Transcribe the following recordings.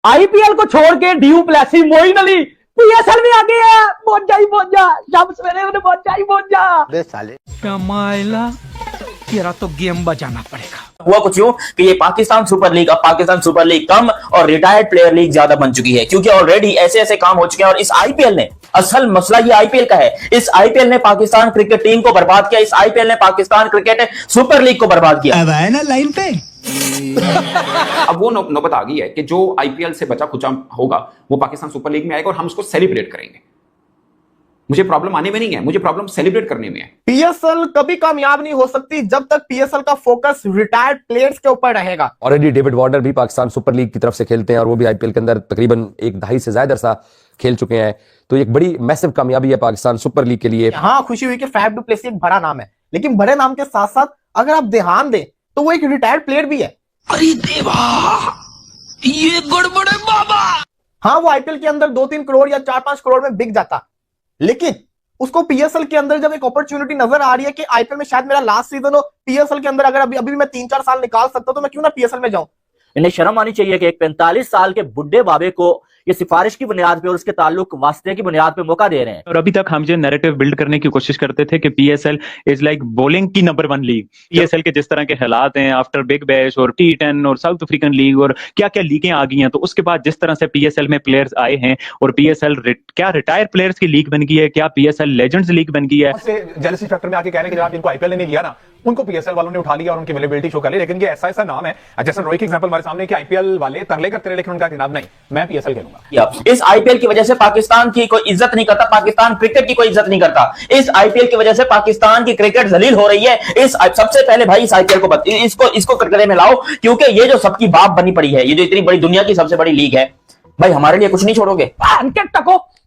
IPL को छोड़ के du Plessis, Moeen Ali PSL में आ गया है। पहुंच जा शाम सवेरे उन्हें पहुंच जा साले कमाइला, तेरा तो गेम बजाना पड़ेगा। हुआ कुछ यूं कि ये पाकिस्तान सुपर लीग, अब पाकिस्तान सुपर लीग कम और रिटायर्ड प्लेयर लीग ज्यादा बन चुकी है, क्योंकि ऑलरेडी ऐसे ऐसे काम हो चुके हैं। और इस आईपीएल ने, असल मसला ये आईपीएल का है, इस आईपीएल ने पाकिस्तान क्रिकेट टीम को बर्बाद किया, इस आईपीएल ने पाकिस्तान क्रिकेट सुपर लीग को बर्बाद किया। अब आए ना लाइन पे। अब वो नौबत आ गई है कि जो आईपीएल से बचा खुचा होगा वो पाकिस्तान सुपर लीग में आएगा और हम उसको सेलिब्रेट करेंगे। मुझे प्रॉब्लम आने में नहीं है, मुझे प्रॉब्लम सेलिब्रेट करने में है। पीएसएल कभी कामयाब नहीं हो सकती जब तक पीएसएल का फोकस रिटायर्ड प्लेयर्स के ऊपर रहेगा। ऑलरेडी डेविड वार्नर भी पाकिस्तान सुपर लीग की तरफ से खेलते हैं और वो भी आईपीएल के अंदर तकरीबन एक दहाई से ज्यादा अरसा खेल चुके हैं। तो एक बड़ी मैसिव कामयाबी है पाकिस्तान सुपर लीग के लिए। हाँ, खुशी हुई कि फैफ डू प्लेसी एक बड़ा नाम है, लेकिन बड़े नाम के साथ साथ अगर आप ध्यान दें तो वो एक रिटायर्ड प्लेयर भी है। अरे देवा, ये गड़बड़ है बाबा। हाँ, वो आईपीएल के अंदर 2-3 करोड़ या 4-5 करोड़ में बिक जाता, लेकिन उसको पीएसएल के अंदर जब एक अपॉर्चुनिटी नजर आ रही है कि आईपीएल में शायद मेरा लास्ट सीजन हो, पीएसएल के अंदर अगर अभी भी मैं 3-4 साल निकाल सकता हूं तो मैं क्यों ना पीएसएल में जाऊं। इन्हें शर्म आनी चाहिए कि एक 45 साल के बुढ़े बाबे को ये सिफारिश की बुनियाद पे और उसके ताल्लुक वास्ते की बुनियाद पे मौका दे रहे हैं। और अभी तक हम जो नैरेटिव बिल्ड करने की कोशिश करते थे कि पीएसएल इज लाइक बॉलिंग की नंबर 1 लीग। पीएसएल के जिस तरह के हालात हैं आफ्टर बिग बैश और T10 और साउथ अफ्रीकन लीग और क्या क्या लीगें आ गई हैं, तो उसके बाद जिस तरह से पीएसएल में प्लेयर्स आए हैं और पीएसएल क्या रिटायर्ड प्लेयर्स की लीग बन गई है, क्या पीएसएल लेजेंड्स लीग बन गई है। जेलसी फैक्टर में आके कह रहे हैं कि जनाब इनको आईपीएल ने नहीं लिया ना, उनको पीएसएल वालों ने उठा लिया और उनकी अवेलेबिलिटी शो कर ली। लेकिन ये ऐसा ऐसा नाम है, जैसे रोहित की एग्जांपल हमारे सामने कि आईपीएल वाले तरले करते रहे, लेकिन उनका जनाब नहीं, मैं पीएसएल खेलूंगा। इस आईपीएल की वजह से पाकिस्तान की कोई इज्जत नहीं करता, पाकिस्तान क्रिकेट की कोई इज्जत नहीं करता। इस आईपीएल की वजह से पाकिस्तान की क्रिकेट जलील हो रही है। इस सबसे पहले भाई इस आईपीएल को इसको कटघरे में लाओ, क्योंकि ये जो सबकी बाप बनी पड़ी है, ये जो इतनी बड़ी दुनिया की सबसे बड़ी लीग है, भाई हमारे लिए कुछ नहीं छोड़ोगे?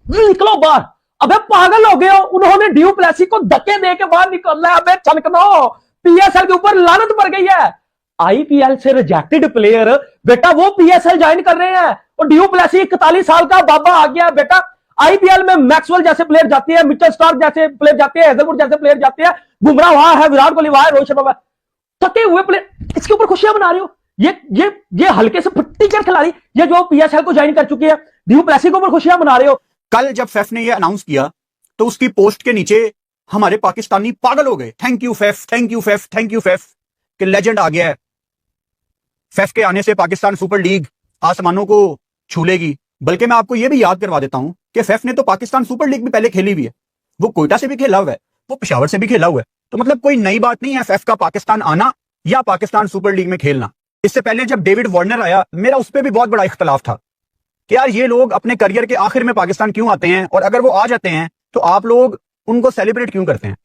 निकलो बाहर। अबे पागल हो गए हो, उन्होंने ड्यू प्लेसी को धक्के दे के बाहर निकलना है। अबे चलकनो, पीएसएल के ऊपर लानत पड़ गई है। आईपीएल से रिजेक्टेड प्लेयर बेटा वो पीएसएल ज्वाइन कर रहे हैं, और ड्यू प्लेसी 41 साल का बाबा आ गया बेटा। आईपीएल में मैक्सवेल जैसे प्लेयर जाते हैं, मिचेल स्टार्क जैसे प्लेयर जाते हैं, हेजलवुड जैसे प्लेयर जाते हैं, बुमराह वहां है, विराट कोहली वहां है, रोहित शर्मा थके हुए प्लेयर, इसके ऊपर खुशियां मना रहे हो। ये हल्के से फट्टी कर खिलाड़ी, ये जो पीएसएल को ज्वाइन कर चुके हैं, ड्यू प्लेसी के ऊपर खुशियां मना रहे हो। कल जब फैफ ने यह अनाउंस किया तो उसकी पोस्ट के नीचे हमारे पाकिस्तानी पागल हो गए। Thank you Faf, thank you Faf, thank you Faf, कि लेजेंड आ गया है। फैफ के आने से पाकिस्तान सुपर लीग आसमानों को छू लेगी। बल्कि मैं आपको यह भी याद करवा देता हूं कि फैफ ने तो पाकिस्तान सुपर लीग भी पहले खेली हुई है। वो कोयटा से भी खेला हुआ है, वो पेशावर से भी खेला हुआ है। तो मतलब कोई नई बात नहीं है फैफ का पाकिस्तान आना या पाकिस्तान सुपर लीग में खेलना। इससे पहले जब डेविड वार्नर आया, मेरा उस पर भी बहुत बड़ा इख्तलाफ था कि यार ये लोग अपने करियर के आखिर में पाकिस्तान क्यों आते हैं, और अगर वो आ जाते हैं तो आप लोग उनको सेलिब्रेट क्यों करते हैं।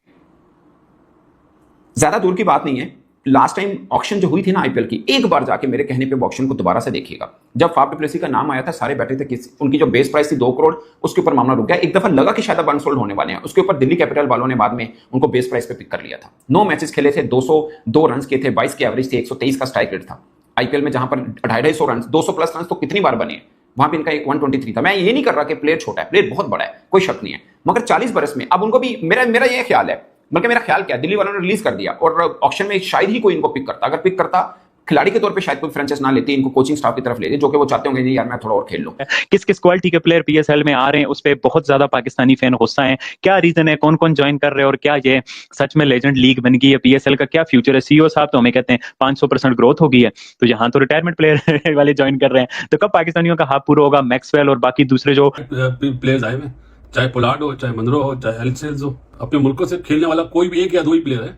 ज्यादा दूर की बात नहीं है, लास्ट टाइम ऑक्शन जो हुई थी ना आईपीएल की, एक बार जाके मेरे कहने पे ऑक्शन को दोबारा से देखिएगा। जब फाफ डू प्लेसी का नाम आया था, सारे बैठे थे, उनकी जो बेस प्राइस थी 2 करोड़, उसके ऊपर मामला रुक गया। एक दफा लगा कि शायद अब अनसोल्ड होने वाले हैं, उसके ऊपर दिल्ली कैपिटल वालों ने बाद में उनको बेस प्राइस पे पिक कर लिया था। 9 मैचेस खेले थे, 202 रन किए थे, 22 की एवरेज थी, 123 का स्ट्राइक रेट था। आईपीएल में जहां पर 250 रन, 200 प्लस रन तो कितनी बार बने, वहां पे इनका एक 123 था। मैं ये नहीं कर रहा कि प्लेयर छोटा है, प्लेयर बहुत बड़ा है, कोई शक नहीं है, मगर 40 बरस में अब उनको भी मेरा ये ख्याल है, बल्कि मेरा ख्याल क्या, दिल्ली वालों ने रिलीज कर दिया और ऑक्शन में शायद ही कोई इनको पिक करता। अगर पिक करता खिलाड़ी के तौर पे शायद कोई फ्रेंचाइज ना लेती, इनको कोचिंग स्टाफ की तरफ लेती, जो कि वो चाहते होंगे नहीं यार मैं थोड़ा और खेल लूं। किस किस क्वालिटी के प्लेयर पीएसएल में आ रहे हैं, उस पर बहुत ज्यादा पाकिस्तानी फैन गुस्सा है। क्या रीजन है, कौन कौन ज्वाइन कर रहे हैं, और क्या ये सच में लेजेंड लीग बन गई है? पीएसएल का क्या फ्यूचर है? सीईओ साहब तो हमें कहते हैं 500% ग्रोथ हो गई है, तो यहाँ तो रिटायरमेंट प्लेयर वाले ज्वाइन कर रहे हैं। तो कब पाकिस्तानियों का हाफ पूरा होगा? मैक्सवेल और बाकी दूसरे जो प्लेयर्स आए हुए, चाहे पोलार्ड हो, चाहे मनरो हो, चाहे एल्सेल्स हो, अपने मुल्कों से खेलने वाला कोई भी 1 या 2 ही प्लेयर है।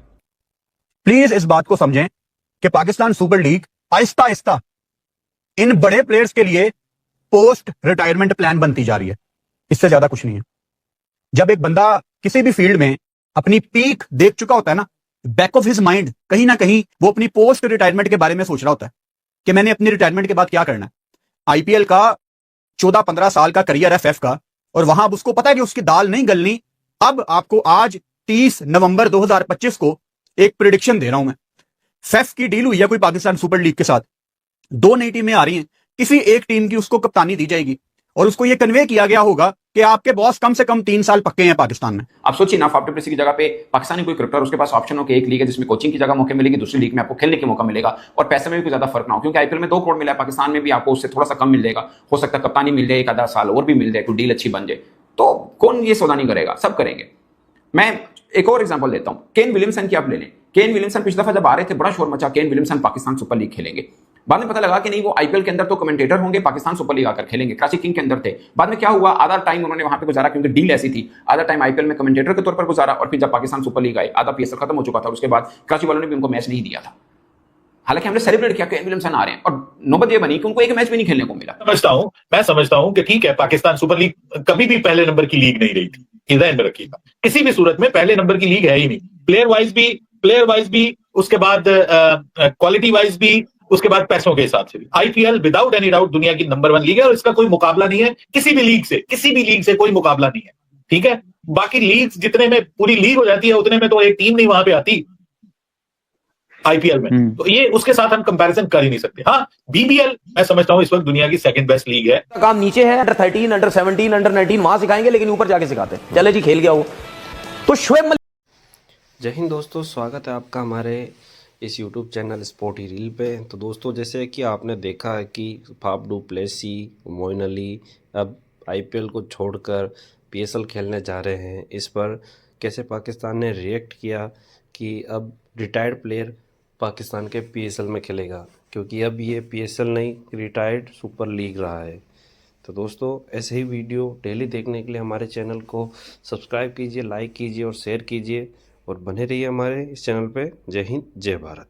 प्लीज इस बात को समझें कि पाकिस्तान सुपर लीग आहिस्ता आहिस्ता इन बड़े प्लेयर्स के लिए पोस्ट रिटायरमेंट प्लान बनती जा रही है, इससे ज्यादा कुछ नहीं है। जब एक बंदा किसी भी फील्ड में अपनी पीक देख चुका होता है ना, बैक ऑफ हिज माइंड कहीं ना कहीं वो अपनी पोस्ट रिटायरमेंट के बारे में सोच रहा होता है कि मैंने अपनी रिटायरमेंट के बाद क्या करना है। आईपीएल का 14-15 साल का करियर है फैफ का, और वहां अब उसको पता है कि उसकी दाल नहीं गलनी। अब आपको आज 30 नवंबर 2025 को एक प्रेडिक्शन दे रहा हूं मैं। फैफ की डील हुई है कोई पाकिस्तान सुपर लीग के साथ, 2 नई टीमें आ रही हैं, किसी एक टीम की उसको कप्तानी दी जाएगी और उसको ये कन्वे किया गया होगा कि आपके बॉस कम से कम 3 साल पक्के हैं पाकिस्तान में। आप सोचिए ना, फाफ डु प्लेसी की जगह पे पाकिस्तानी कोई क्रिकेटर, उसके पास ऑप्शन हो कि एक लीग है जिसमें कोचिंग की जगह मौके मिलेगी, दूसरी लीग में आपको खेलने का मौका मिलेगा और पैसे में भी कोई ज्यादा फर्क ना हो, क्योंकि आईपीएल में 2 करोड़ मिला है, पाकिस्तान में भी आपको उससे थोड़ा सा कम मिल जाएगा, हो सकता है कप्तानी मिल जाए, एक आधा साल और भी मिल जाए, कोई डील अच्छी बन जाए, तो कौन ये सौदा नहीं करेगा, सब करेंगे। मैं एक और एग्जांपल देता हूं, केन विलियमसन की आप ले लें। केन विलियमसन पिछली दफा जब आ रहे थे बड़ा शोर मचा, Kane Williamson Pakistan super league खेलेंगे। बाद में पता लगा कि नहीं, वो आईपीएल के अंदर तो कमेंटेटर होंगे, पाकिस्तान सुपर लीग आकर खेलेंगे, कराची किंग के अंदर थे। बाद में क्या हुआ, आधा टाइम उन्होंने वहां पे गुजारा क्योंकि डील ऐसी थी, आधा टाइम आईपीएल में कमेंटेटर के तौर पर गुजारा, और फिर जब पाकिस्तान सुपर लीग आई आधा पीएसएल खत्म हो चुका था, उसके बाद कराची वालों ने भी उनको मैच नहीं दिया था। हालांकि हमने सेलिब्रेट किया केन विलियमसन आ रहे हैं, और नौबत ये बनी कि उनको एक मैच भी नहीं खेलने को मिला। मैं समझता हूं कि ठीक है, पाकिस्तान सुपर लीग कभी भी पहले नंबर की लीग नहीं रही थी, ये ध्यान में रखिएगा, किसी भी सूरत में पहले नंबर की लीग है ही नहीं, प्लेयर वाइज भी, उसके बाद क्वालिटी वाइज भी, उसके बाद पैसों के हिसाब से भी। आईपीएल विदाउट एनी डाउट दुनिया की नंबर 1 लीग है और इसका कोई मुकाबला नहीं है किसी भी लीग से कोई मुकाबला नहीं है, ठीक है। बाकी लीग जितने में पूरी लीग हो जाती है उतने में तो एक टीम नहीं वहां पे आती आईपीएल में, तो ये उसके साथ हम कंपैरिजन कर ही नहीं सकते। हाँ, बीबीएल मैं समझता हूं इस वक्त दुनिया की 2nd बेस्ट लीग है। काम नीचे है, अंडर 13, अंडर 17, अंडर 19 वहां सिखाएंगे, लेकिन ऊपर जाके सिखाते हैं। चले जी, खेल गया वो तो शोएब। जय हिंद दोस्तों, स्वागत है आपका हमारे इस YouTube चैनल स्पोर्ट ही रील पे। तो दोस्तों, जैसे कि आपने देखा है कि Faf du Plessis, Moeen Ali अब आईपीएल को छोड़कर पीएसएल खेलने जा रहे हैं। इस पर कैसे पाकिस्तान ने रिएक्ट किया कि अब रिटायर्ड प्लेयर पाकिस्तान के पीएसएल में खेलेगा, क्योंकि अब ये पीएसएल नहीं, रिटायर्ड सुपर लीग रहा है। तो दोस्तों, ऐसे ही वीडियो डेली देखने के लिए हमारे चैनल को सब्सक्राइब कीजिए, लाइक कीजिए और शेयर कीजिए, और बने रहिए हमारे इस चैनल पे। जय हिंद, जय भारत।